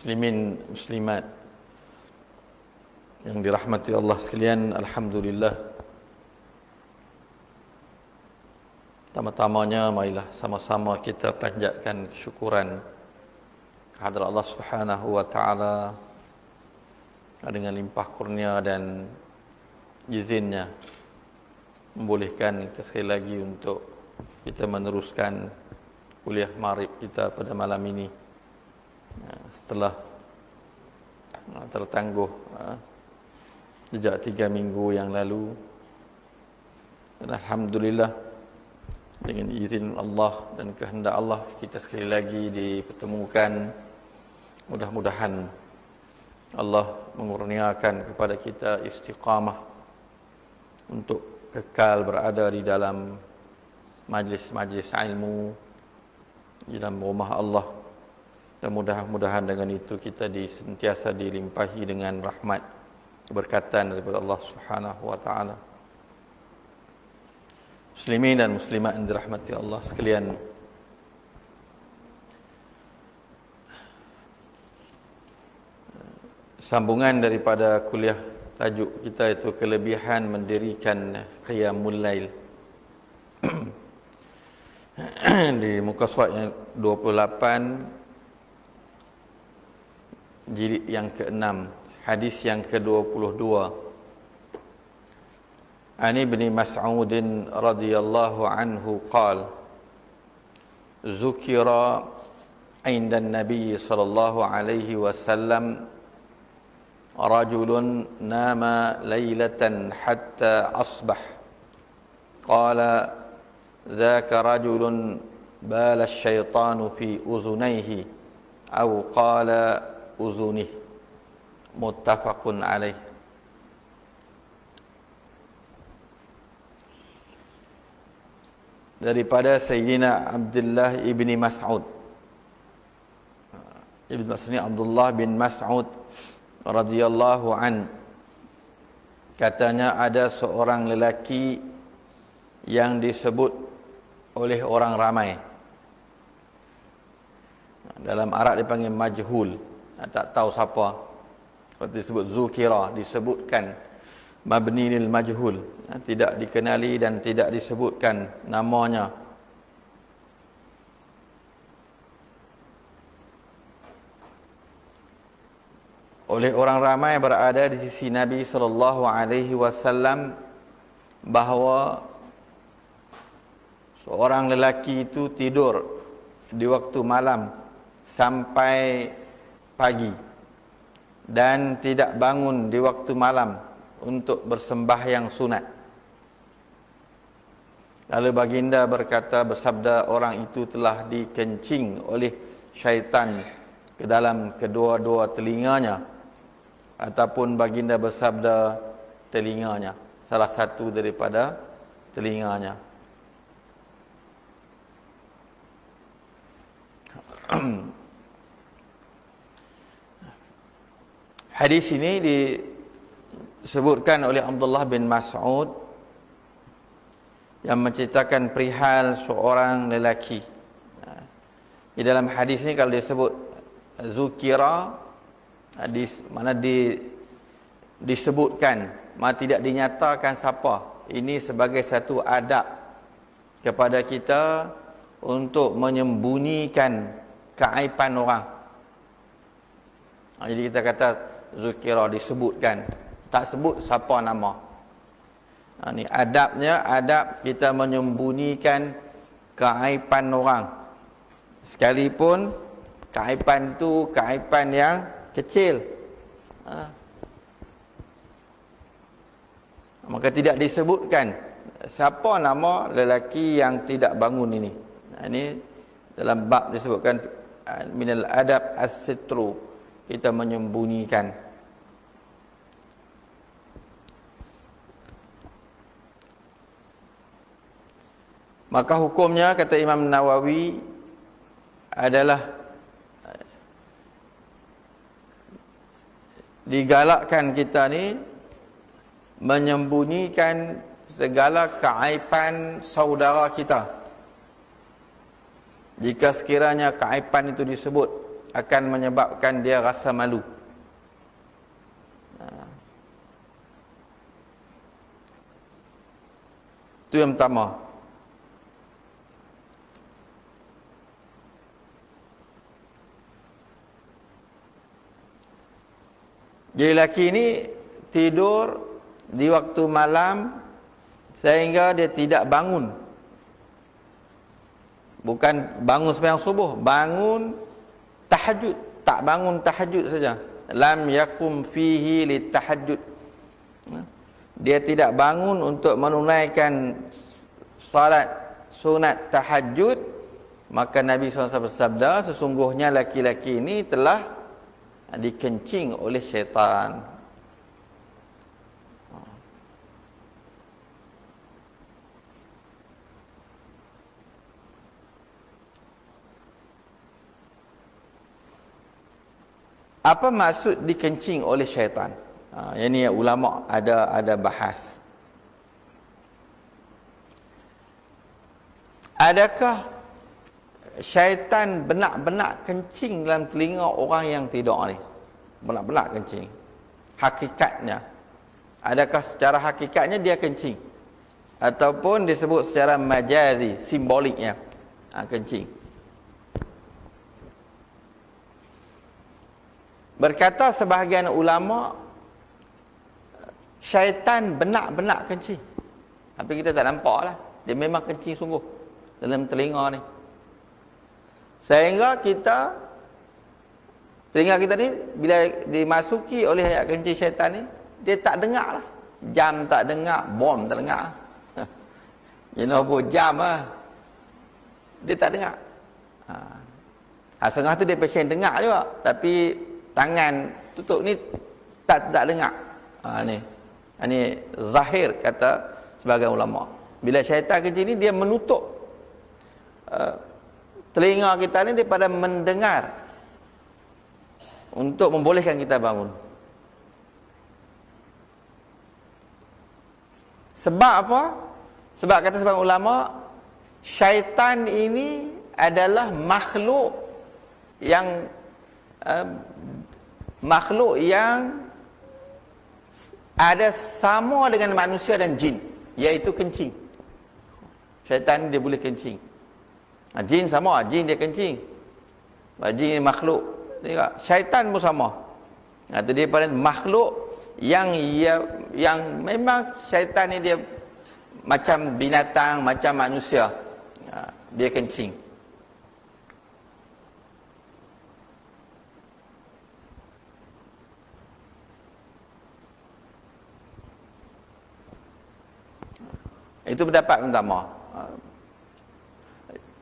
Muslimin, muslimat yang dirahmati Allah sekalian, alhamdulillah. Pertama-tamanya marilah sama-sama kita panjatkan syukuran kehadrat Allah Subhanahu wa taala dengan limpah kurnia dan izinnya membolehkan kita sekali lagi untuk kita meneruskan kuliah maghrib kita pada malam ini setelah tertangguh sejak 3 minggu yang lalu. Dan alhamdulillah dengan izin Allah dan kehendak Allah kita sekali lagi dipertemukan. Mudah-mudahan Allah mengurniakan kepada kita istiqamah untuk kekal berada di dalam majlis-majlis ilmu di dalam rumah Allah. Dan mudah-mudahan dengan itu kita sentiasa dilimpahi dengan rahmat keberkatan daripada Allah Subhanahu wa taala. Muslimin dan muslimat yang dirahmati Allah sekalian, sambungan daripada kuliah tajuk kita itu kelebihan mendirikan qiyamul lail di muka surat yang 28 jilid yang ke-6, hadis yang ke-22. An Ibni Mas'ud radhiyallahu anhu qala zukira 'inda an-nabiy sallallahu alaihi wasallam rajulun nama laylatan hatta asbah qala dhaka rajulun bala asy-syaitanu fi uzunayhi aw qala uzunih, muttafaqun alaih. Daripada Sayyidina Abdullah ibni Mas'ud, Ibn Mas'ud Abdullah bin Mas'ud radhiyallahu an, katanya ada seorang lelaki yang disebut oleh orang ramai. Dalam Arab dipanggil majhul, tak tahu siapa. Seperti disebut zukira, disebutkan mabni lil majhul, tidak dikenali dan tidak disebutkan namanya. Oleh orang ramai berada di sisi Nabi sallallahu alaihi wasallam bahawa seorang lelaki itu tidur di waktu malam sampai pagi dan tidak bangun di waktu malam untuk bersembahyang sunat. Lalu baginda bersabda, orang itu telah dikencing oleh syaitan ke dalam kedua-dua telinganya, ataupun baginda bersabda telinganya, salah satu daripada telinganya. Hadis ini disebutkan oleh Abdullah bin Mas'ud yang menceritakan perihal seorang lelaki. Di dalam hadis ini kalau disebut zukira, mana disebutkan, mana tidak dinyatakan siapa. Ini sebagai satu adab kepada kita untuk menyembunyikan keaiban orang. Jadi kita kata zukira, disebutkan, tak sebut siapa nama. Ini adabnya, adab kita menyembunyikan keaiban orang, sekalipun keaiban itu keaiban yang kecil. Maka tidak disebutkan siapa nama lelaki yang tidak bangun ini. Ini dalam bab disebutkan minal adab as-sitru, kita menyembunyikan. Maka hukumnya, kata Imam Nawawi, adalah digalakkan kita ni menyembunyikan segala keaiban saudara kita. Jika sekiranya keaiban itu disebut akan menyebabkan dia rasa malu. Itu yang pertama. Jadi lelaki ini tidur di waktu malam sehingga dia tidak bangun. Bukan bangun sembahyang subuh, bangun tahajud. Tak bangun tahajud saja. Lam yakum fihi litahajud. Dia tidak bangun untuk menunaikan salat sunat tahajud, maka Nabi SAW bersabda, sesungguhnya laki-laki ini telah dikencing oleh syaitan. Apa maksud dikencing oleh syaitan? Yang ni ulama ada bahas. Adakah syaitan benak-benak kencing dalam telinga orang yang tidur ni? Benak-benak kencing. Hakikatnya. Adakah secara hakikatnya dia kencing? Ataupun disebut secara majazi, simboliknya, kencing. Berkata sebahagian ulama, syaitan benak-benak kencing. Tapi kita tak nampak lah. Dia memang kencing sungguh dalam telinga ni. Sehingga telinga kita ni bila dimasuki oleh ayat kencing syaitan ni, dia tak dengar lah. Jam tak dengar, bom tak dengar. Jam lah. Dia tak dengar. Setengah tu dia pasien dengar juga, tapi tangan tutup ni tak dengar. Ini zahir kata sebagian ulama. Bila syaitan kencing ni, dia menutup telinga kita ni daripada mendengar untuk membolehkan kita bangun. Sebab apa? Sebab kata sebagian ulama, syaitan ini adalah makhluk yang ada sama dengan manusia dan jin, iaitu kencing. Syaitan dia boleh kencing. Jin sama, jin dia kencing. Jin makhluk. Syaitan pun sama. Itu dia pada makhluk yang memang syaitan ni dia macam binatang, macam manusia. Dia kencing. Itu pendapat pertama.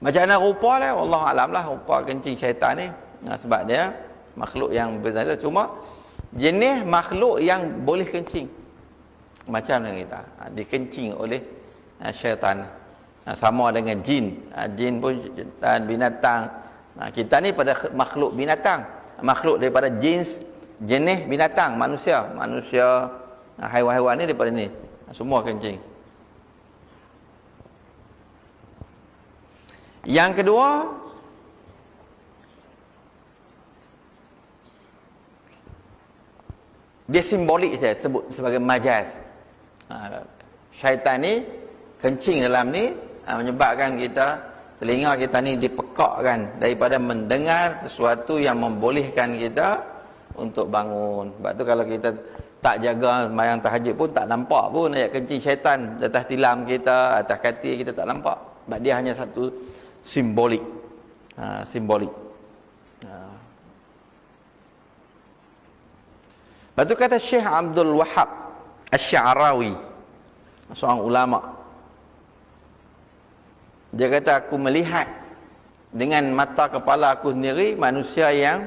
Macam mana rupa lah, Allah alam lah rupa kencing syaitan ni. Sebab dia makhluk yang berbeza. Cuma jenis makhluk yang boleh kencing macam dengan kita, dikencing oleh syaitan. Sama dengan jin. Jin pun binatang. Kita ni pada makhluk binatang, makhluk daripada jenis binatang, manusia, haiwan-haiwan ni daripada ni, semua kencing. Yang kedua, dia simbolik, saya sebut sebagai majaz. Syaitan ni kencing dalam ni, menyebabkan telinga kita ni dipekakkan daripada mendengar sesuatu yang membolehkan kita untuk bangun. Sebab tu kalau kita tak jaga sembahyang tahajud pun tak nampak pun ayat kencing syaitan atas tilam kita, atas katil kita tak nampak. Sebab dia hanya satu simbolik. Simbolik. Lepas tu kata Syekh Abdul Wahab Asy-Sya'rawi, seorang ulama, dia kata, aku melihat dengan mata kepala aku sendiri manusia yang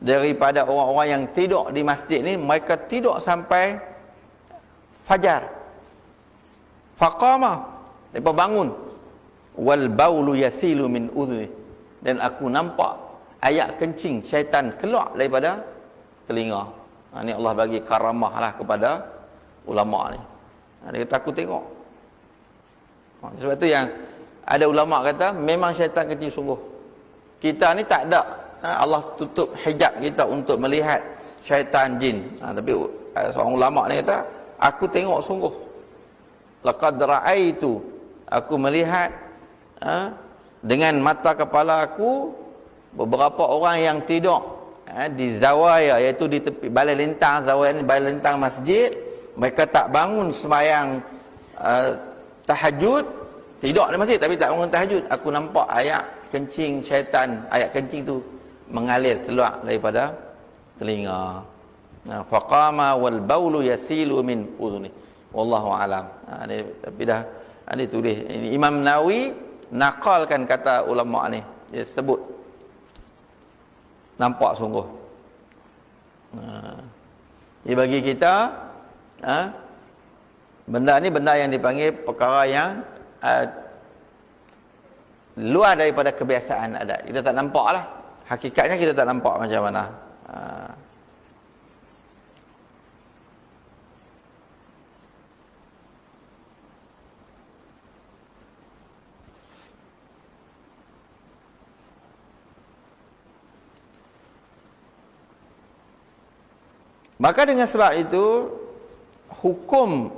daripada orang-orang yang tidur di masjid ni, mereka tidur sampai fajar. Faqama, mereka bangun. Wal baulu yasilu min udhni, dan aku nampak ayat kencing syaitan keluar daripada telinga. Ni Allah bagi karamah lah kepada ulama ni. Dia kata aku tengok. Sebab tu yang ada ulama kata memang syaitan kencing sungguh. Kita ni tak ada, Allah tutup hijab kita untuk melihat syaitan jin. Tapi seorang ulama ni kata, aku tengok sungguh. Laqad ra'aitu, aku melihat dengan mata kepala aku beberapa orang yang tidur di zawaya, iaitu di tepi balai lintang. Zawaya ni balai lintang masjid. Mereka tak bangun sembahyang tahajud, tidur di masjid tapi tak bangun tahajud. Aku nampak ayat kencing syaitan, ayat kencing tu mengalir keluar daripada telinga. Faqama wal baulu yasilu min udhuni. Wallahu alam. Tapi dah tulis. Ini Imam Nawawi nakalkan kata ulama ni. Dia sebut nampak sungguh. Dia bagi kita benda ni benda yang dipanggil perkara yang luar daripada kebiasaan adat. Kita tak nampak lah. Hakikatnya kita tak nampak macam mana. Maka dengan sebab itu, hukum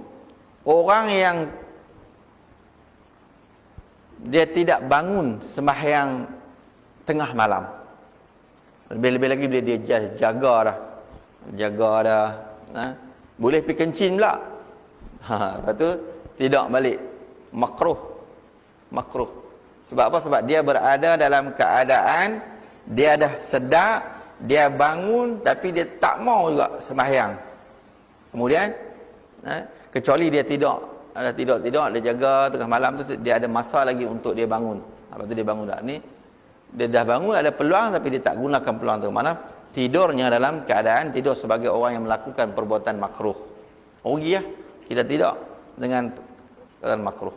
orang yang dia tidak bangun sembahyang tengah malam, lebih-lebih lagi bila dia jaga dah, boleh pergi kencing pula, lepas tu tidak balik, makruh. Sebab apa? Sebab dia berada dalam keadaan dia dah sedar, dia bangun tapi dia tak mau juga sembahyang. Kemudian kecuali dia tidur, dia jaga tengah malam tu, dia ada masa lagi untuk dia bangun. Lepas tu dia bangun tak ni, dia dah bangun ada peluang tapi dia tak gunakan peluang tu. Mana tidurnya dalam keadaan tidur sebagai orang yang melakukan perbuatan makruh. Rugi kita tidak dengan perbuatan makruh.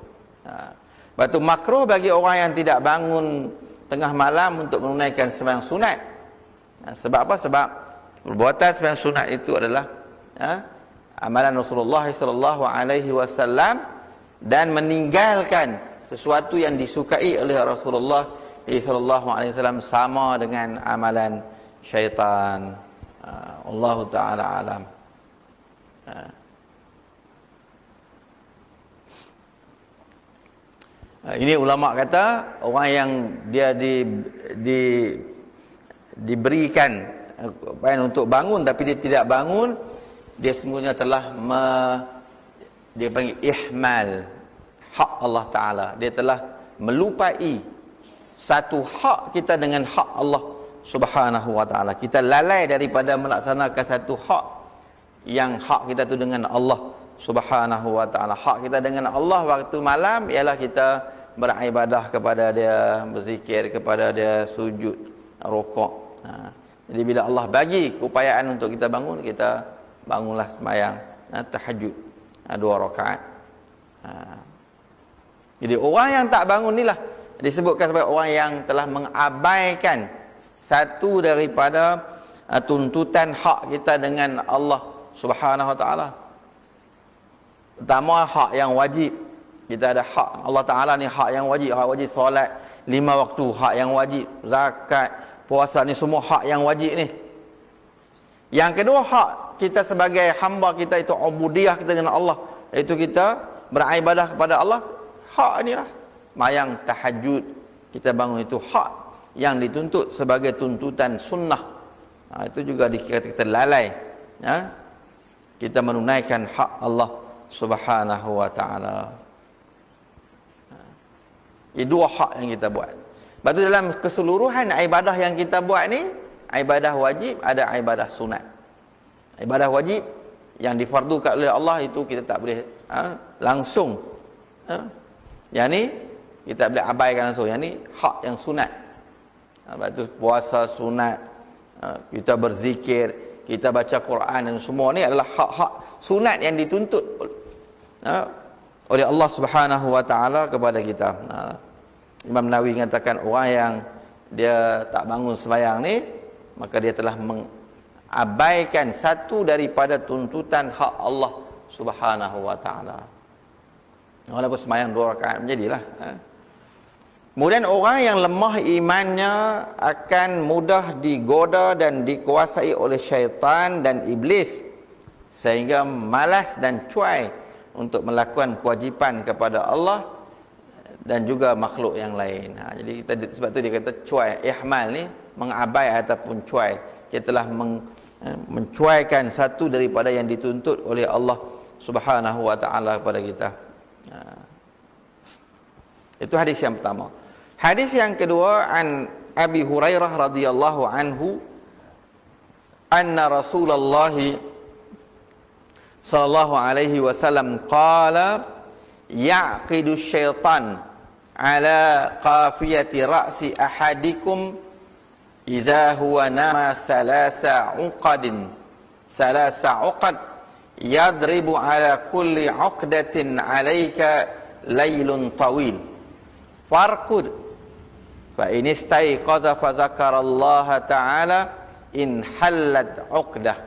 Lepas tu makruh bagi orang yang tidak bangun tengah malam untuk menunaikan sembahyang sunat. Sebab apa? Sebab perbuatan sembahyang sunat itu adalah amalan Rasulullah sallallahu alaihi wasallam, dan meninggalkan sesuatu yang disukai oleh Rasulullah sallallahu alaihi wasallam sama dengan amalan syaitan. Allah taala alam. Ini ulama kata orang yang dia diberikan untuk bangun tapi dia tidak bangun, dia sesungguhnya telah dia panggil ihmal hak Allah Ta'ala. Dia telah melupai satu hak kita dengan hak Allah Subhanahu Wa Ta'ala. Kita lalai daripada melaksanakan satu hak yang hak kita tu dengan Allah Subhanahu Wa Ta'ala. Hak kita dengan Allah waktu malam ialah kita beribadah kepada dia, berzikir kepada dia, sujud, rukuk. Jadi bila Allah bagi keupayaan untuk kita bangun, kita bangunlah sembahyang tahajud 2 rakaat. Jadi orang yang tak bangun inilah disebutkan sebagai orang yang telah mengabaikan satu daripada tuntutan hak kita dengan Allah Subhanahu Wa Ta'ala. Pertama, hak yang wajib. Kita ada hak Allah Ta'ala ni, hak yang wajib. Hak wajib solat 5 waktu, hak yang wajib. Zakat, puasa ni semua hak yang wajib ni. Yang kedua, hak kita sebagai hamba kita itu ubudiyah kita dengan Allah, iaitu kita beribadah kepada Allah. Hak inilah sembahyang tahajud kita bangun, itu hak yang dituntut sebagai tuntutan sunnah. Itu juga dikira kita lalai, kita menunaikan hak Allah Subhanahu Wa Ta'ala. Ini 2 hak yang kita buat. Lepas tu dalam keseluruhan ibadah yang kita buat ni, ibadah wajib, ada ibadah sunat. Ibadah wajib yang difardukan oleh Allah itu kita tak boleh langsung. Yang ni kita boleh abaikan langsung. Yang ni hak yang sunat. Lepas tu puasa sunat, kita berzikir, kita baca Quran, dan semua ni adalah hak-hak sunat yang dituntut oleh Allah Subhanahu Wa Ta'ala kepada kita. Imam Nawawi mengatakan orang yang dia tak bangun sembahyang ni, maka dia telah mengabaikan satu daripada tuntutan hak Allah Subhanahu Wa Ta'ala. Walaupun sembahyang 2 rakaat menjadilah. Kemudian orang yang lemah imannya akan mudah digoda dan dikuasai oleh syaitan dan iblis, sehingga malas dan cuai untuk melakukan kewajipan kepada Allah dan juga makhluk yang lain. Jadi sebab tu dia kata cuai, ihmal ni mengabai ataupun cuai. Dia telah mencuaikan satu daripada yang dituntut oleh Allah Subhanahu wa taala kepada kita. Itu hadis yang pertama. Hadis yang kedua, an Abi Hurairah radhiyallahu anhu anna Rasulullah sallallahu alaihi wasallam qala yaqidu syaitan ala qafiyati ra'si ahadikum idza huwa nama salasa uqad yadribu ala kulli uqdatin alayka laylun tawil farqud fa in istayqadha fa dzakarallaha ta'ala in hallat uqdah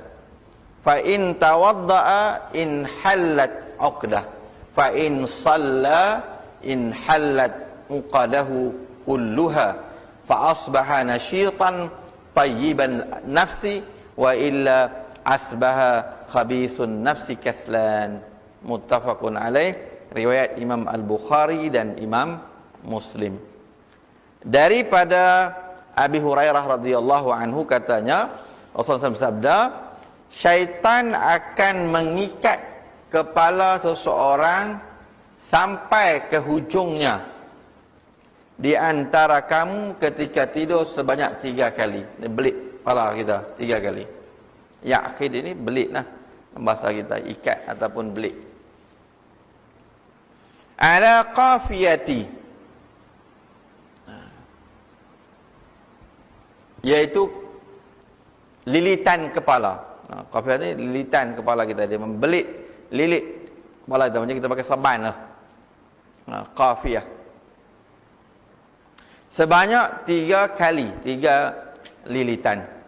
fa in tawadda'a in hallat uqdah fa in shalla in hallat uqadahu kulluha fa asbaha nashitan tayyiban nafsi wa illa asbaha khabisun nafsi kaslan. Muttafaqun alaih, riwayat Imam Al-Bukhari dan Imam Muslim. Daripada Abi Hurairah radhiyallahu anhu katanya, Rasulullah bersabda, syaitan akan mengikat kepala seseorang sampai ke hujungnya di antara kamu ketika tidur sebanyak 3 kali. Ini belit kepala kita 3 kali. Yaqid ini belit lah, bahasa kita ikat ataupun belit. Ala qafiyati, iaitu lilitan kepala. Qafiyah ni lilitan kepala kita, dia membelit, lilit kepala kita, macam kita pakai saban lah. Qafiyah sebanyak 3 kali, 3 lilitan.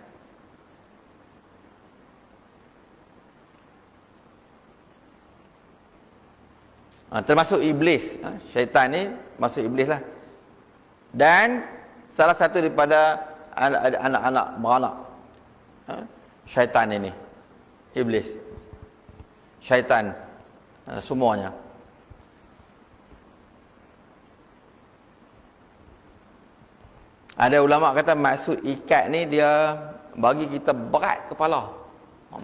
Termasuk iblis, syaitan ni masuk iblis lah. Dan salah satu daripada anak-anak beranak syaitan ini, iblis, syaitan, semuanya. Ada ulama kata maksud ikat ni dia bagi kita berat kepala.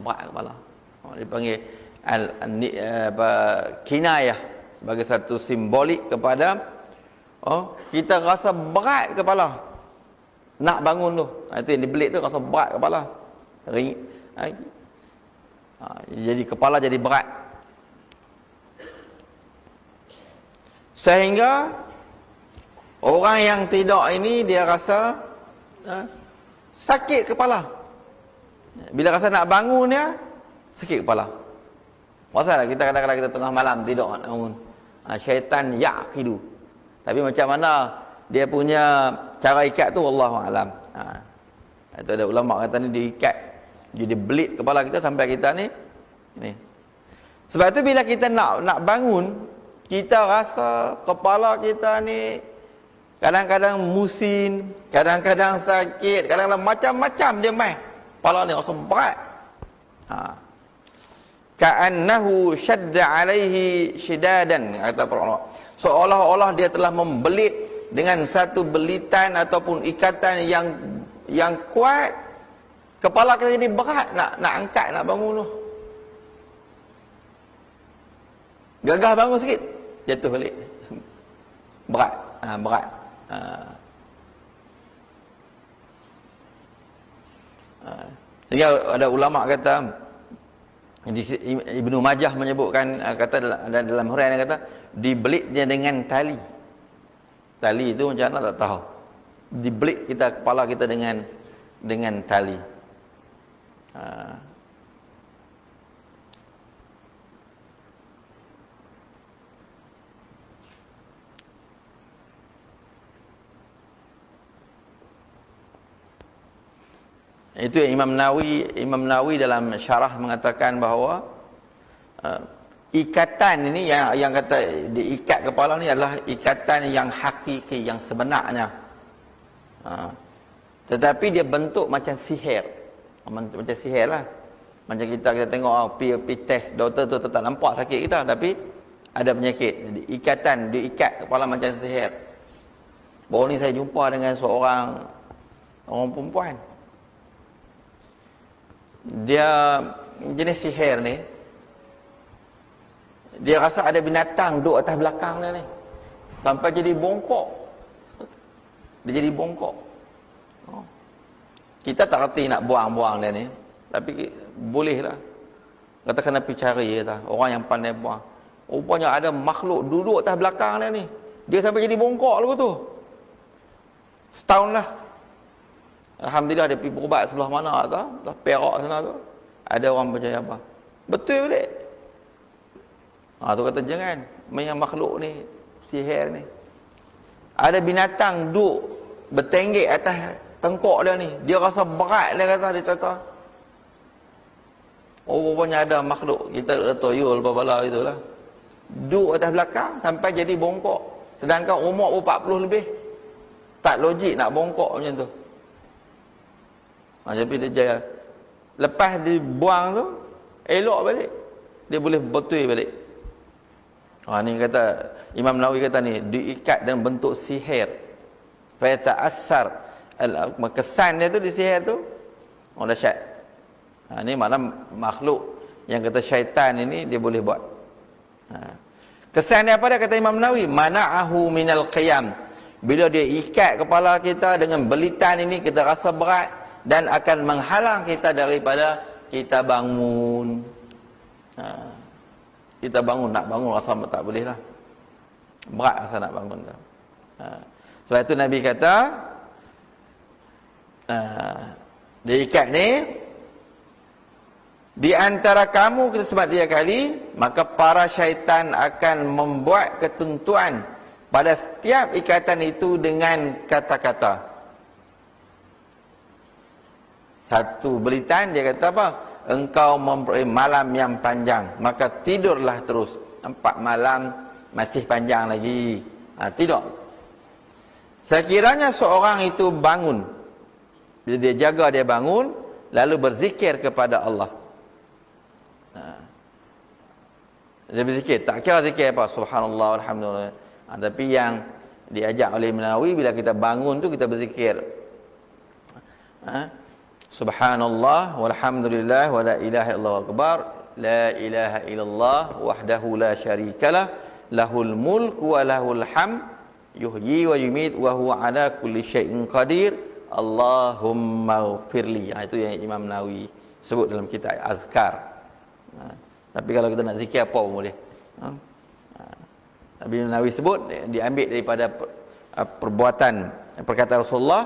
Berat kepala. Dia panggil kinayah, sebagai satu simbolik kepada kita rasa berat kepala nak bangun tu. Itu yang dibelit tu, rasa berat kepala. Jadi kepala jadi berat. Sehingga orang yang tidur ini dia rasa sakit kepala. Bila rasa nak bangun dia sakit kepala. Masalah kita kadang-kadang kita tengah malam tidur nak bangun. Syaitan yaqidu. Tapi macam mana dia punya cara ikat tu wallahu alam. Itu ada ulama kata ni diikat, jadi belit kepala kita sampai kita ni. Sebab tu bila kita nak bangun, kita rasa kepala kita ni kadang-kadang musin, kadang-kadang sakit, kadang-kadang macam-macam dia main. Kepala ni rasa berat. Ka'annahu shadda alaihi shidadan, kata para ulama. Seolah-olah dia telah membelit dengan satu belitan ataupun ikatan yang kuat. Kepala kita jadi berat nak angkat, nak bangun tu. Gagah bangun sikit, jatuh balik. Berat, berat. Jadi ada ulama kata, Ibnu Majah menyebutkan, kata dalam huraian dia kata dibelitnya dengan tali. Tali itu macam mana tak tahu. Dibelit kita kepala kita dengan tali. Itu Imam Nawawi dalam syarah mengatakan bahawa ikatan ini yang kata diikat kepala ni adalah ikatan yang hakiki, yang sebenarnya. Tetapi dia bentuk macam sihir. Macam sihir lah. Macam kita tengok pergi test, doktor tu tak nampak sakit kita, tapi ada penyakit. Jadi ikatan, diikat kepala macam sihir. Baru ni saya jumpa dengan seorang perempuan. Dia jenis sihir ni, dia rasa ada binatang duduk atas belakang dia ni. Sampai jadi bongkok. Dia jadi bongkok. Kita tak reti nak buang-buang dia ni. Tapi boleh lah. Kata kena pergi cari kata. Orang yang pandai buang. Rupanya ada makhluk duduk atas belakang dia ni. Dia sampai jadi bongkok lepas tu. Setahun lah. Alhamdulillah dia pergi berubat sebelah mana tu. Sebelah Perak sana tu. Ada orang percaya apa. Betul balik. Tu kata jangan. Yang makhluk ni. Sihir ni. Ada binatang duduk bertenggek atas tengkok dia ni. Dia rasa berat dia kata. Dia kata. Rupanya ada makhluk. Kita tak tahu yul bala itu lah. Duduk atas belakang sampai jadi bongkok. Sedangkan umur 40 lebih. Tak logik nak bongkok macam tu. Tapi dia jaya. Lepas dibuang tu, elok balik. Dia boleh betul balik. Ni kata, Imam Nawawi kata ni, diikat dengan bentuk sihir. Supaya ta'assar. Kesan dia tu di sihir tu, dahsyat. Ni makna makhluk yang kata syaitan ini, dia boleh buat. Kesan dia apa dia kata Imam Nawawi? Mana'ahu minal qiyam. Bila dia ikat kepala kita dengan belitan ini, kita rasa berat dan akan menghalang kita daripada kita bangun. Kita bangun, nak bangun rasa tak boleh lah. Berat rasa nak bangun. Sebab itu Nabi kata, dia ikat ni, di antara kamu kita sebut 3 kali, maka para syaitan akan membuat ketentuan pada setiap ikatan itu dengan kata-kata. Satu belitan dia kata apa? Engkau memperoleh malam yang panjang, maka tidurlah terus. 4 malam masih panjang lagi. Tidur. Sekiranya seorang itu bangun, bila dia jaga dia bangun, lalu berzikir kepada Allah. Dia berzikir, tak kira zikir apa, subhanallah, alhamdulillah. Tapi yang diajak oleh Nawawi, bila kita bangun tu kita berzikir. Subhanallah, walhamdulillah, wa la ilaha illallah akbar, la ilaha illallah, wahdahu la syarikalah, lahul mulku wa lahul ham, yuhyi wa yumit, wa huwa ala kulli syai'in qadir, Allahumma ghfirli. Itu yang Imam Nawawi sebut dalam kitab Azkar. Tapi kalau kita nak zikir apa pun boleh. Nabi Nawawi sebut diambil daripada perbuatan perkataan Rasulullah,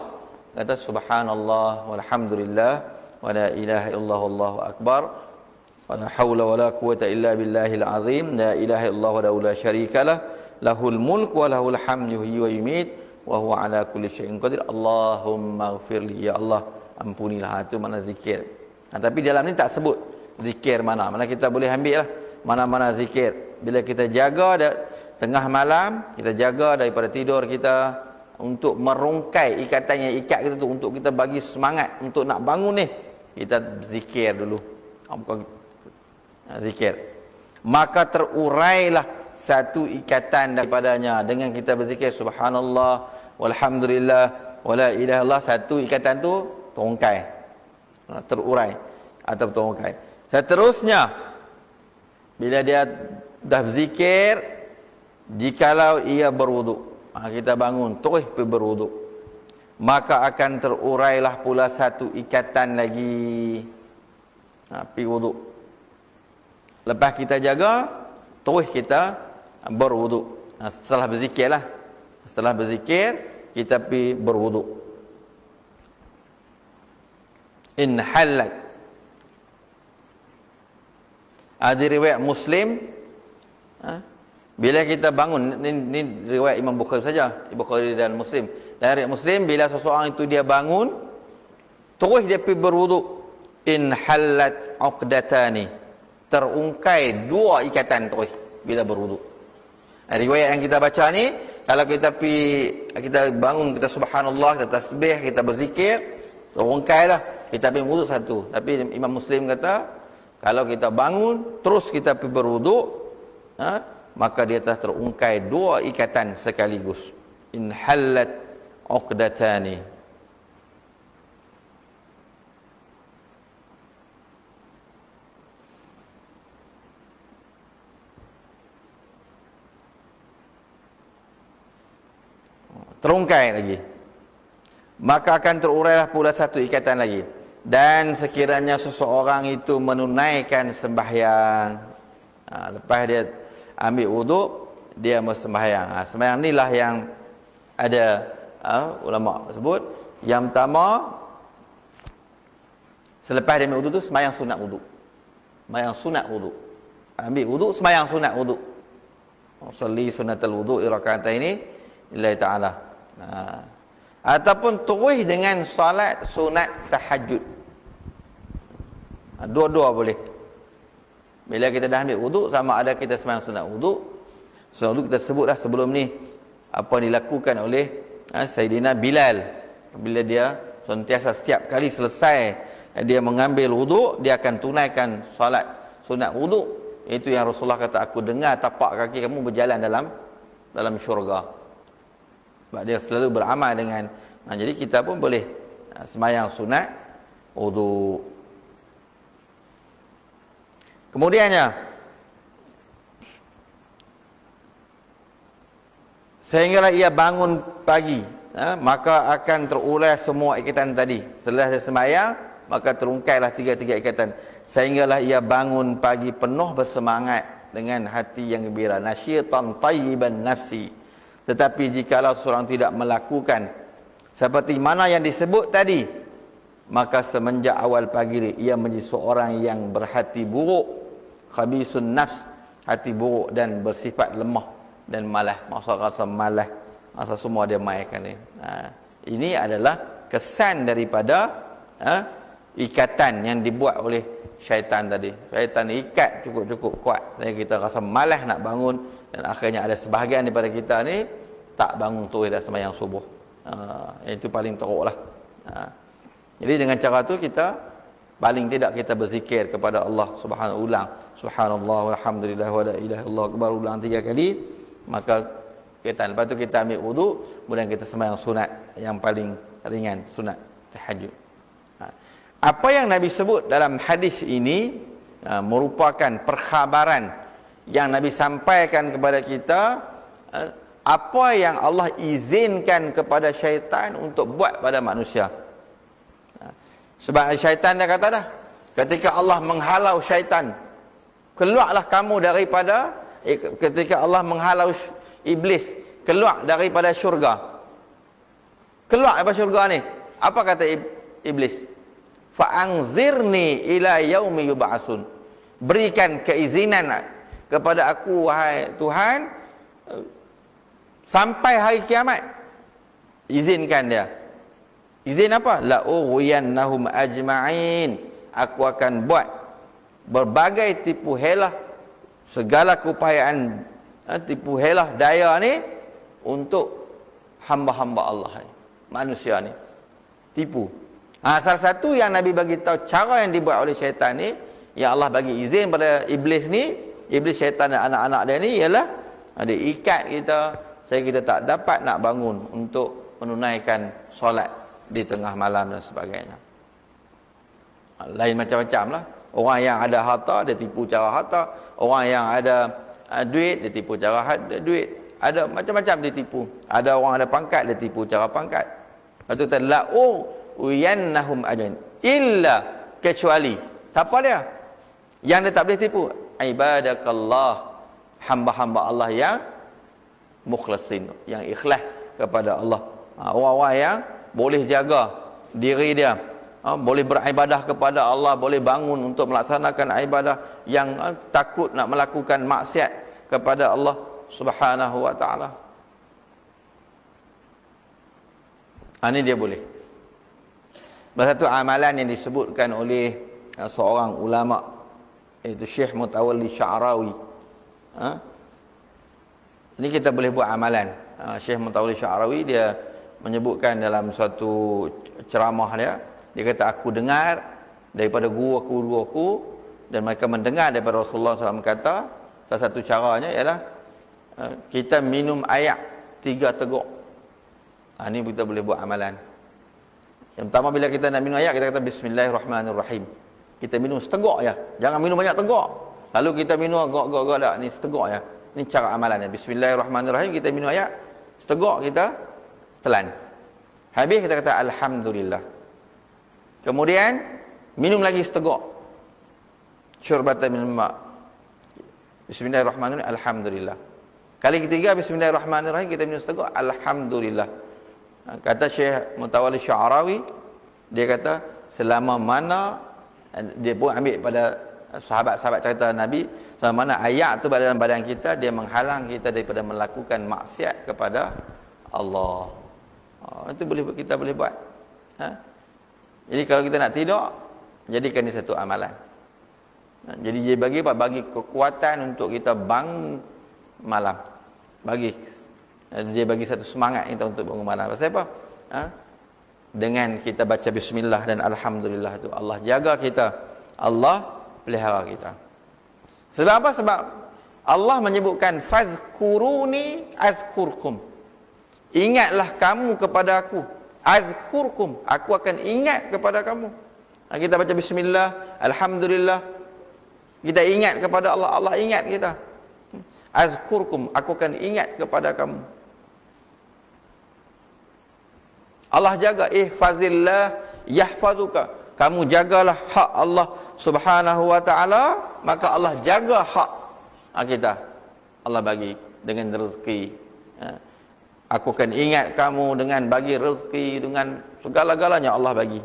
kata subhanallah walhamdulillah wa la ilaha illallah wallahu akbar wa la haula wa la quwata illa billahil azim, la ilaha illallah wa la syarikalah, lahul mulku wa lahul hamdu yuhyi wa yumiit wa huwa ala kulli syai'in qadir, Allahumma ghfirli, ya Allah ampunilah. Itu makna zikir. Tapi dalam ni tak sebut zikir mana kita boleh ambil lah mana-mana zikir. Bila kita jaga tengah malam, kita jaga daripada tidur kita untuk merungkai ikatan yang ikat kita tu, untuk kita bagi semangat untuk nak bangun ni, kita zikir dulu. Zikir, maka terurailah satu ikatan daripadanya dengan kita berzikir subhanallah walhamdulillah wala ilaha illallah. Satu ikatan tu terungkai, terurai atau terungkai. Seterusnya, bila dia dah berzikir, jikalau ia berwuduk, kita bangun terus pergi berwuduk, maka akan terurailah pula satu ikatan lagi. Pergi wuduk. Lepas kita jaga, terus kita berwuduk. Setelah berzikir lah. Setelah berzikir, kita pergi berwuduk. In halat. Ada riwayat Muslim, bila kita bangun, ni riwayat Imam Bukhari saja, Bukhari dan Muslim. Dan riwayat Muslim, bila seseorang itu dia bangun, terus dia pergi berwuduk. In halat uqdatani, terungkai dua ikatan terus bila berwuduk. Riwayat yang kita baca ni, kalau kita bangun, kita subhanallah, kita tasbih, kita berzikir, terungkai dah. Kita pergi wuduk satu. Tapi Imam Muslim kata, kalau kita bangun, terus kita pergi berwuduk, maka dia telah terungkai dua ikatan sekaligus. Inhallat uqdatani. Terungkai lagi, maka akan terurailah pula satu ikatan lagi. Dan sekiranya seseorang itu menunaikan sembahyang, lepas dia ambil wuduk, dia bersembahyang. Sembahyang inilah yang ada ulama sebut, yang pertama, selepas dia ambil wuduk tu sembahyang sunat wuduk. Sembahyang sunat wuduk. Ambil wuduk, sembahyang sunat wuduk. Salli sunatul wuduk raka'ataini lillahi ta'ala. Ataupun terus dengan solat sunat tahajud. Dua-dua boleh. Bila kita dah ambil wuduk, sama ada kita sembahyang sunat wuduk. Sunat wuduk kita sebutlah sebelum ni apa yang dilakukan oleh Sayyidina Bilal. Bila dia sentiasa setiap kali selesai dia mengambil wuduk, dia akan tunaikan solat sunat wuduk. Itu yang Rasulullah kata, aku dengar tapak kaki kamu berjalan dalam syurga. Sebab dia selalu beramal dengan jadi kita pun boleh sembahyang sunat wuduk. Kemudiannya, sehinggalah ia bangun pagi, maka akan terurai semua ikatan tadi. Setelah dia sembahyang, maka terungkailah tiga-tiga ikatan. Sehinggalah ia bangun pagi penuh bersemangat dengan hati yang gembira. Nasyitan tayyiban nafsi. Tetapi jikalau seorang tidak melakukan seperti mana yang disebut tadi, maka semenjak awal pagi ia menjadi seorang yang berhati buruk, khabisun nafs, hati buruk dan bersifat lemah dan malas. Maksud rasa malas, rasa semua dia mainkan ni. Ini adalah kesan daripada ikatan yang dibuat oleh syaitan tadi. Syaitan ikat cukup-cukup kuat sehingga kita rasa malas nak bangun, dan akhirnya ada sebahagian daripada kita ni tak bangun terus dah sembahyang subuh. Itu paling teruk lah. Jadi dengan cara tu kita paling tidak kita berzikir kepada Allah Subhanahu ulang. Subhanallah walhamdulillah wa la ilaha illallah, baru ulang 3 kali, maka kita lepas tu kita ambil wuduk, kemudian kita sembahyang sunat yang paling ringan, sunat tahajud. Apa yang Nabi sebut dalam hadis ini merupakan perkhabaran yang Nabi sampaikan kepada kita, apa yang Allah izinkan kepada syaitan untuk buat pada manusia. Sebab syaitan dia kata dah, ketika Allah menghalau syaitan, keluarlah kamu daripada, ketika Allah menghalau iblis keluar daripada syurga. Keluar daripada syurga ni, apa kata iblis? Fa'anzirni ila yaumi yub'atsun. Berikan keizinan kepada aku, wahai Tuhan, sampai hari kiamat. Izinkan dia. Izin apa? La ughwiyannahum ajma'in. Aku akan buat berbagai tipu helah, segala keupayaan tipu helah daya ni untuk hamba-hamba Allah ni, manusia ni. Tipu. Salah satu yang Nabi bagi tahu cara yang dibuat oleh syaitan ni, yang Allah bagi izin pada iblis ni, iblis, syaitan dan anak-anak dia ni, ialah ada ikat kita sehingga kita tak dapat nak bangun untuk menunaikan solat di tengah malam dan sebagainya. Lain macam-macam lah. Orang yang ada harta, dia tipu cara harta. Orang yang ada duit, dia tipu cara duit. Ada macam-macam dia tipu. Ada orang ada pangkat, dia tipu cara pangkat. Lepas tu la'uyannahum ajmain, illa, kecuali siapa dia yang dia tak boleh tipu? Ibadakallah, hamba-hamba Allah yang mukhlasin, yang ikhlas kepada Allah. Orang-orang yang boleh jaga diri dia, boleh beribadah kepada Allah, boleh bangun untuk melaksanakan ibadah, yang takut nak melakukan maksiat kepada Allah Subhanahu wa ta'ala. Ini dia boleh. Satu amalan yang disebutkan oleh seorang ulama iaitu Syekh Mutawalli Sya'rawi. Ini kita boleh buat amalan. Syekh Mutawalli Sya'rawi dia menyebutkan dalam suatu ceramah dia kata, aku dengar daripada guru-guru dan mereka mendengar daripada Rasulullah SAW kata, salah satu caranya ialah kita minum air 3 teguk. Ini kita boleh buat amalan. Yang pertama, bila kita nak minum air, kita kata Bismillahirrahmanirrahim. Kita minum seteguk ya, jangan minum banyak teguk. Lalu kita minum gok-gok dak, ni seteguk ya. Ini cara amalannya. Bismillahirrahmanirrahim, kita minum air seteguk, kita telan. Habis kita kata alhamdulillah. Kemudian minum lagi seteguk. Syurbatan min ma'. Bismillahirrahmanirrahim, alhamdulillah. Kali ketiga Bismillahirrahmanirrahim, kita minum seteguk, alhamdulillah. Kata Syekh Mutawalli Sya'rawi, dia kata selama mana, dia pun ambil pada sahabat-sahabat cerita Nabi, selama mana ayat tu dalam badan kita, dia menghalang kita daripada melakukan maksiat kepada Allah. Itu kita boleh buat. Jadi kalau kita nak tidur, jadikan ini satu amalan. Jadi dia bagi kekuatan untuk kita bangun malam. Dia bagi satu semangat kita untuk bangun malam. Pasal apa? Dengan kita baca bismillah dan alhamdulillah itu, Allah jaga kita, Allah pelihara kita. Sebab apa? Sebab Allah menyebutkan fazkuruni azkurkum. Ingatlah kamu kepada aku. Azkurkum, aku akan ingat kepada kamu. Kita baca bismillah, alhamdulillah, kita ingat kepada Allah, Allah ingat kita. Azkurkum, aku akan ingat kepada kamu. Allah jaga, ihfazillah yahfazuka. Kamu jagalah hak Allah Subhanahu wa ta'ala, maka Allah jaga hak kita. Allah bagi dengan rezeki. Aku akan ingat kamu dengan bagi rezeki, dengan segala-galanya Allah bagi.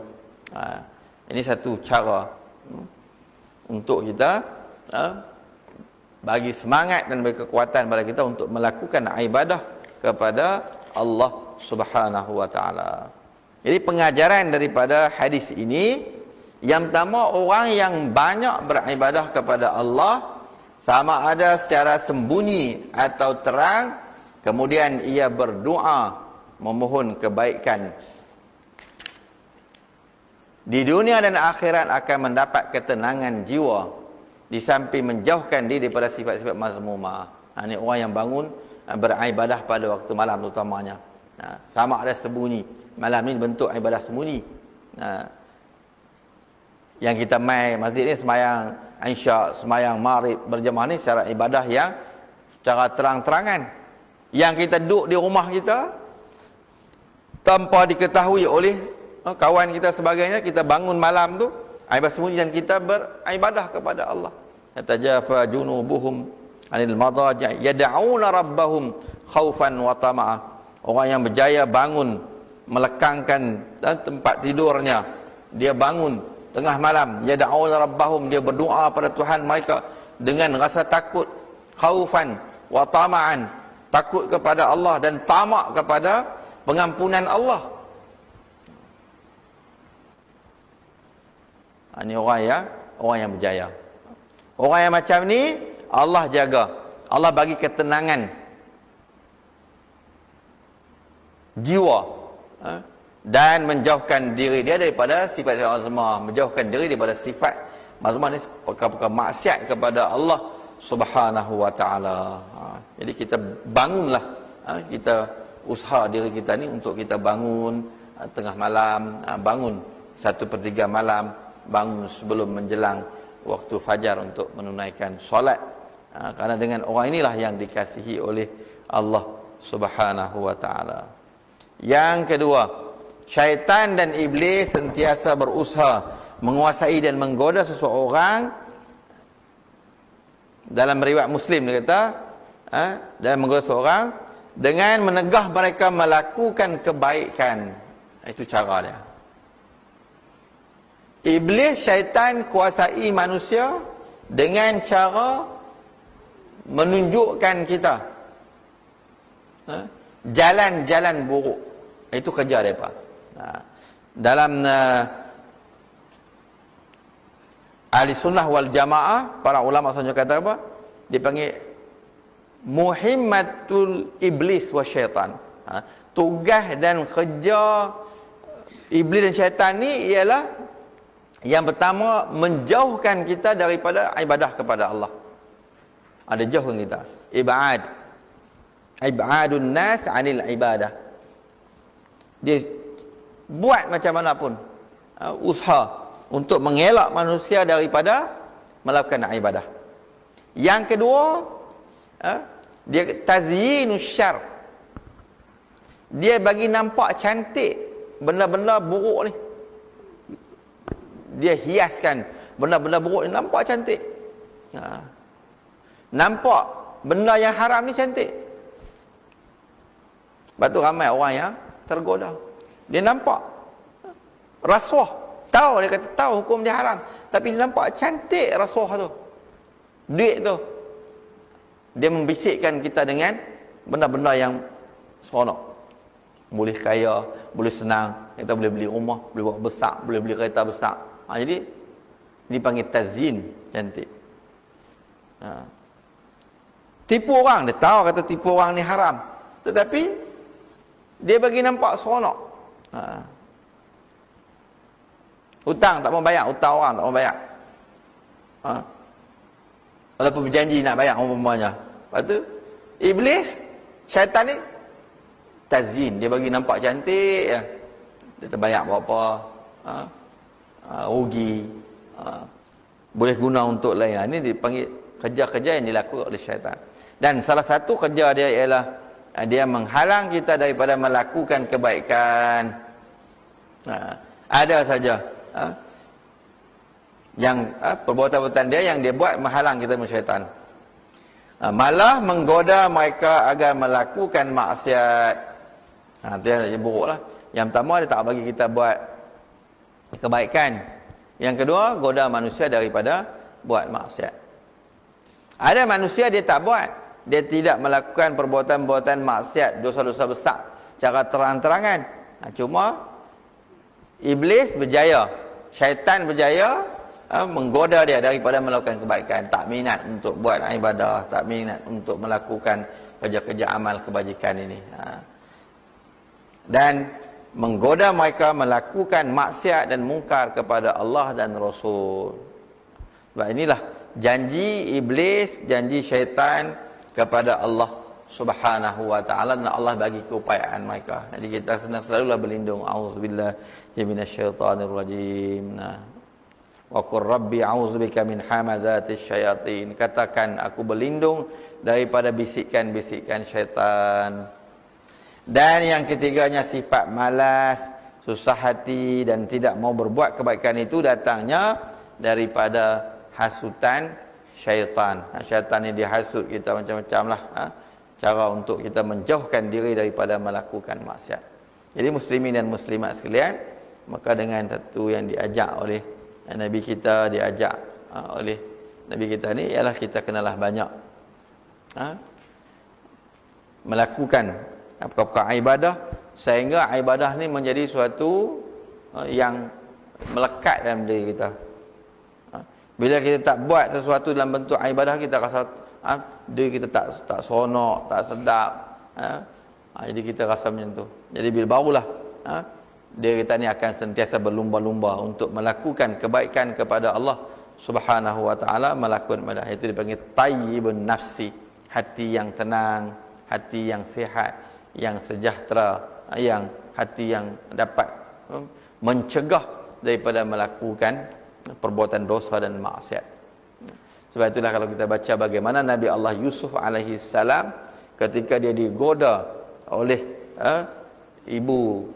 Ini satu cara untuk kita bagi semangat dan bagi kekuatan pada kita untuk melakukan ibadah kepada Allah Subhanahu wa ta'ala. Jadi pengajaran daripada hadis ini, yang pertama, orang yang banyak beribadah kepada Allah, sama ada secara sembunyi atau terang, kemudian ia berdoa memohon kebaikan, di dunia dan akhirat akan mendapat ketenangan jiwa, di samping menjauhkan diri daripada sifat-sifat mazmumah. Ini orang yang bangun beribadah pada waktu malam utamanya. Sama ada sembunyi. Malam ni bentuk ibadah sembunyi. Yang kita mai masjid ni semayang Isya, semayang Maghrib berjemaah ni secara ibadah yang secara terang-terangan. Yang kita duduk di rumah kita tanpa diketahui oleh kawan kita sebagainya, kita bangun malam tu ibadah sembunyi dan kita beribadah kepada Allah. Yatajafa junubuhum anil madaji' yad'una rabbahum khaufan wa tama'a. Orang yang berjaya bangun melekangkan tempat tidurnya, dia bangun tengah malam, yad'una rabbahum, dia berdoa pada Tuhan mereka dengan rasa takut, khaufan wa tama'an, takut kepada Allah dan tamak kepada pengampunan Allah. Ini orang yang berjaya. Orang yang macam ni Allah jaga, Allah bagi ketenangan jiwa, dan menjauhkan diri dia daripada sifat mazmumah, menjauhkan diri daripada sifat mazmumah ni, perkara-perkara maksiat kepada Allah Subhanahu wa ta'ala. Jadi kita bangunlah, kita usaha diri kita ni untuk kita bangun tengah malam, bangun 1/3 malam, bangun sebelum menjelang waktu fajar untuk menunaikan solat. Kerana dengan orang inilah yang dikasihi oleh Allah Subhanahu wa ta'ala. Yang kedua, syaitan dan iblis sentiasa berusaha menguasai dan menggoda seseorang. Dalam riwayat Muslim dia kata, dalam menggoda seseorang dengan menegah mereka melakukan kebaikan. Itu cara dia. Iblis, syaitan kuasai manusia dengan cara menunjukkan kita jalan-jalan buruk. Itu kerja mereka. Dalam Ahli sunnah wal jamaah, para ulama sebenarnya kata apa? Dipanggil muhimmatul iblis wa syaitan. Tugas dan kerja iblis dan syaitan ni ialah yang pertama, menjauhkan kita daripada ibadah kepada Allah. Ada jauhkan kita. Ibadun nas anil ibadah. Dia buat macam mana pun usaha untuk mengelak manusia daripada melakukan ibadah. Yang kedua, dia tazyinus syarr. Dia bagi nampak cantik benda-benda buruk ni. Dia hiaskan benda-benda buruk ni nampak cantik. Nampak benda yang haram ni cantik. Sebab tu ramai orang yang tergoda. Dia nampak rasuah, tahu, dia kata tahu hukum dia haram, tapi dia nampak cantik rasuah tu, duit tu. Dia membisikkan kita dengan benda-benda yang seronok. Boleh kaya, boleh senang, kita boleh beli rumah, boleh buat besar, boleh beli kereta besar. Jadi dipanggil tazyin, cantik. Tipu orang, dia tahu kata tipu orang ni haram, tetapi dia bagi nampak seronok. Hutang tak mau bayar, hutang orang tak mau bayar. Walaupun berjanji nak bayar umpamanya. Lepas tu iblis, syaitan ni tazyin, dia bagi nampak cantik ya. Dia terbayar berapa, rugi, boleh guna untuk lain. Ini dipanggil kerja-kerja yang dilakukan oleh syaitan. Dan salah satu kerja dia ialah dia menghalang kita daripada melakukan kebaikan. Ada saja yang perbuatan-perbuatan dia yang dia buat menghalang kita dari syaitan. Malah menggoda mereka agar melakukan maksiat. Dia buruk lah. Yang pertama, dia tak bagi kita buat kebaikan. Yang kedua, goda manusia daripada buat maksiat. Ada manusia dia tak buat, dia tidak melakukan perbuatan-perbuatan maksiat, dosa-dosa besar secara terang-terangan. Cuma iblis berjaya, syaitan berjaya menggoda dia daripada melakukan kebaikan. Tak minat untuk buat ibadah, tak minat untuk melakukan kerja-kerja amal kebajikan ini. Dan menggoda mereka melakukan maksiat dan mungkar kepada Allah dan Rasul. Sebab inilah janji iblis, janji syaitan kepada Allah Subhanahu wa ta'ala, dan Allah bagi keupayaan mereka. Jadi kita selalulah berlindung. A'udzubillahi minasyaitanirrajim. Wa qur rabbi a'udzubika min hamadatis syayatin. Katakan, aku berlindung daripada bisikan-bisikan syaitan. Dan yang ketiganya, sifat malas, susah hati dan tidak mau berbuat kebaikan itu datangnya daripada hasutan syaitan. Syaitan ni dia hasut kita macam-macam lah. Cara untuk kita menjauhkan diri daripada melakukan maksiat. Jadi muslimin dan muslimat sekalian, maka dengan satu yang diajak oleh Nabi kita, diajak oleh Nabi kita ni, ialah kita kenalah banyak melakukan perkara ibadah, sehingga ibadah ni menjadi suatu yang melekat dalam diri kita. Bila kita tak buat sesuatu dalam bentuk ibadah, kita rasa diri kita tak seronok, tak sedap. Jadi kita rasa macam tu. Jadi bila barulah diri kita ni akan sentiasa berlumba-lumba untuk melakukan kebaikan kepada Allah Subhanahu wa ta'ala, melakukan ibadah. Itu dipanggil tayyibun nafsi, hati yang tenang, hati yang sihat, yang sejahtera, yang hati yang dapat mencegah daripada melakukan perbuatan dosa dan maksiat. Sebab itulah kalau kita baca bagaimana Nabi Allah Yusuf alaihi salam ketika dia digoda oleh ibu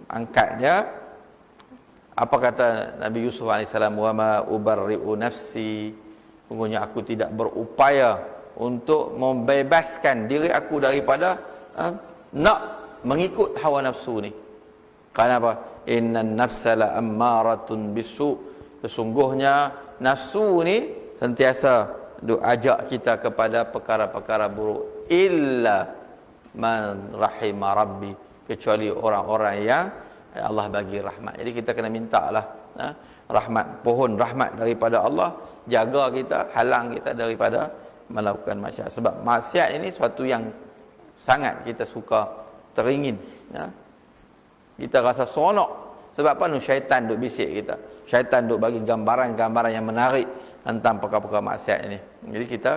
angkatnya, apa kata Nabi Yusuf alaihi salam? Wa ma ubarri'u nafsi, sungguhnya aku tidak berupaya untuk membebaskan diri aku daripada nak mengikut hawa nafsu ni. Kerana apa? Innan nafsa la ammaratun bisu. Sesungguhnya nafsu ni sentiasa ajak kita kepada perkara-perkara buruk. Illa man rahima rabbi, kecuali orang-orang yang Allah bagi rahmat. Jadi kita kena minta lah rahmat, pohon rahmat daripada Allah, jaga kita, halang kita daripada melakukan maksiat. Sebab maksiat ini suatu yang sangat kita suka, teringin. Kita rasa seronok. Sebab apa? Syaitan duk bisik kita. Syaitan duk bagi gambaran-gambaran yang menarik tentang perkara-perkara maksiat ini. Jadi kita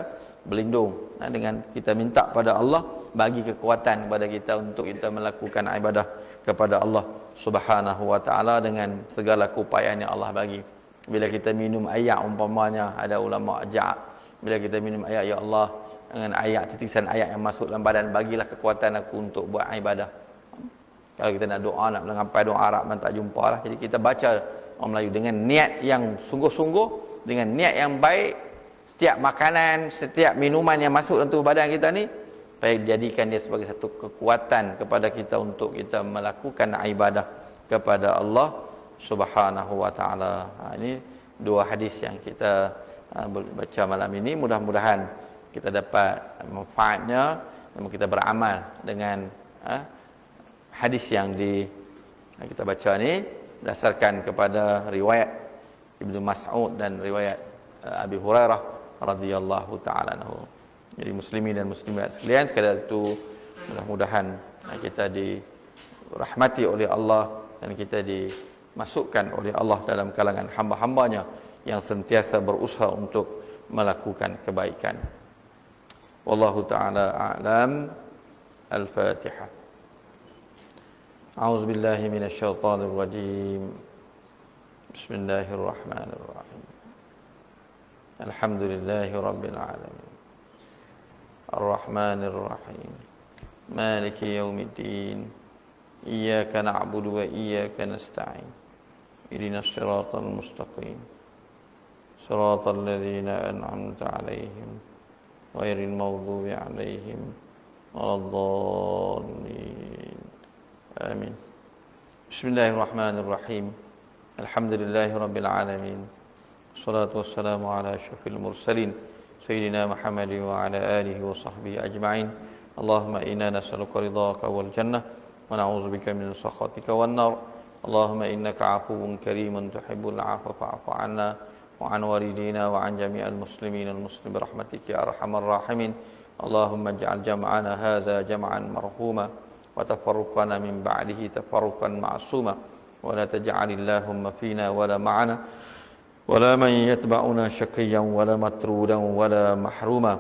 berlindung dengan kita minta pada Allah bagi kekuatan kepada kita untuk kita melakukan ibadah kepada Allah Subhanahu wa taala dengan segala keupayaan yang Allah bagi. Bila kita minum air umpamanya, ada ulama ajar, bila kita minum air, ya Allah, dengan air, titisan air yang masuk dalam badan, bagilah kekuatan aku untuk buat ibadah. Kalau kita nak doa, nak mengampai doa Arab man tak jumpa lah. Jadi kita baca orang Melayu dengan niat yang sungguh-sungguh, dengan niat yang baik. Setiap makanan, setiap minuman yang masuk dalam tubuh badan kita ni, baik jadikan dia sebagai satu kekuatan kepada kita untuk kita melakukan ibadah kepada Allah Subhanahu wa taala. Ini dua hadis yang kita baca malam ini. Mudah-mudahan kita dapat manfaatnya dan kita beramal dengan hadis yang kita baca ni berdasarkan kepada riwayat Ibnu Mas'ud dan riwayat Abi Hurairah radhiyallahu taala anhu. Jadi muslimin dan muslimat sekalian, sekadar itu mudah-mudahan kita dirahmati oleh Allah dan kita dimasukkan oleh Allah dalam kalangan hamba-hambanya yang sentiasa berusaha untuk melakukan kebaikan. Wallahu taala a'lam. Al-Fatihah. A'udzu billahi minasyaitonir rajim. Bismillahirrahmanirrahim. Alhamdulillahi rabbil alamin. Ar-Rahmanir Rahim. Maliki yaumiddin. Iyyaka na'budu wa iyyaka nasta'in. Ihdinas siratal mustaqim. Siratal ladzina an'amta 'alaihim ghairil maghdubi 'alaihim waladdallin. Amin. Bismillahirrahmanirrahim. Alhamdulillahi rabbil alamin. Wassalatu wassalamu ala asyrafil mursalin Sayyidina Muhammad wa ala alihi wa sahbihi ajma'in. Allahumma inna nas'aluka ridhaka wal jannah wa na'udzubika min sakhatika wan nar. Allahumma innaka 'afuwun karimun tuhibbul 'afwa fa'fu 'anna wa 'an walidina wa 'an jami'il muslimin wal muslimin bi rahmatika ya arhamar rahimin. Allahumma ij'al jam'ana hadza jam'an marhuma wa tafarruqana min ba'dihi tafarruqan ma'suma wa la taj'al Allahumma fina wa la ma'ana ولا من يتبعنا شقيا ولا مطرودا ولا محروما.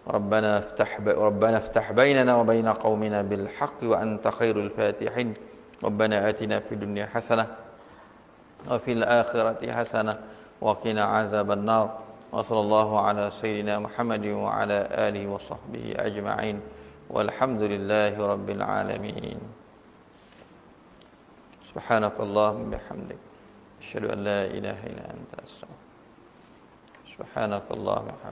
ربنا افتح بيننا وبين قومنا بالحق وأنت خير الفاتحين. ربنا آتنا في الدنيا حسنة وفي الآخرة حسنة وقنا عذاب النار. وصلى الله على سيدنا محمد وعلى آله وصحبه أجمعين والحمد لله رب العالمين. سبحانك اللهم وبحمدك أشهد أن لا إله إلا أنت أستغفرك. سبحانك اللهم وبحمدك.